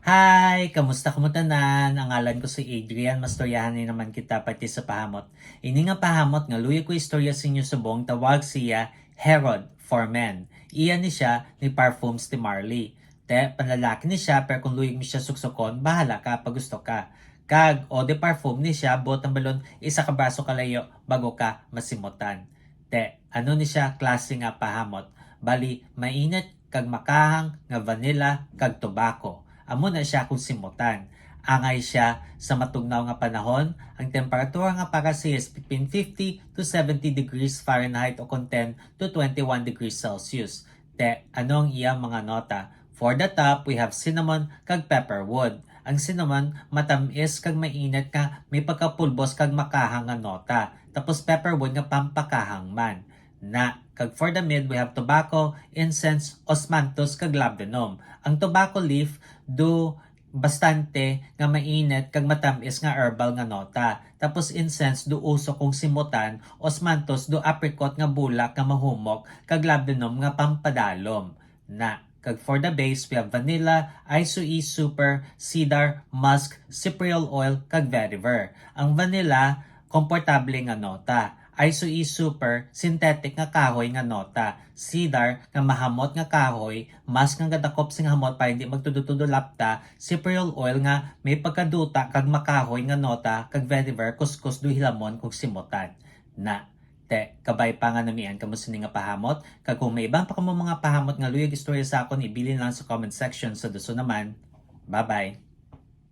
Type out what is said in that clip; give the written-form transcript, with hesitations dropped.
Hi! Kamusta tanan? Ang ngalan ko si Adrian. Mastoryahan ni naman kita pati sa pahamot. Ini nga pahamot nga luya ko istorya sa inyo subong tawag siya Herod for Men. Iyan ni siya ni Parfums ni Marley. Te, panlalaki ni siya pero kung luyag mi siya suksokon, bahala ka pag gusto ka. Kag o de parfum ni siya, buot ang balon, isa ka braso kalayo bago ka masimutan. Te, ano ni siya klase nga pahamot? Bali, mainit kag makahang nga vanilla kag tobacco. Amo na siya kung simutan. Angay siya sa matugnaw nga panahon. Ang temperatura nga para siya is between 50 to 70 degrees Fahrenheit o 10 to 21 degrees Celsius. Te, ano ang iyang mga nota? For the top, we have cinnamon kag pepperwood. Ang cinnamon, matamis kag mainit ka, may pagkapulbos kag makahang nga nota. Tapos pepperwood nga pampakahang man. Kag for the mid, we have tobacco, incense, osmanthus, kag labdanum. Ang tobacco leaf, do bastante nga mainit kag matamis nga herbal nga nota. Tapos incense do uso kung simutan, osmanthus do apricot nga bulak nga mahumok, kag labdanum nga pampadalom. Kag for the base, we have vanilla, isoi super, cedar, musk, cypriol oil, kag vetiver. Ang vanilla, komportable nga nota. Isoi super, synthetic nga kahoy nga nota. Cedar, nga mahamot nga kahoy, mas nga gadakop sing hamot para hindi magtudutudo lapta. Cypriol oil nga may pagkaduta kag makahoy nga nota, kag vetiver kuskus do hilamon kung simutan. Te, kabay pa nga namian kamusta nga pahamot. Kag kung may ibang pa kamo mga pahamot nga luyag istorya sa akon, ibilin lang sa comment section sa duso naman. Bye-bye!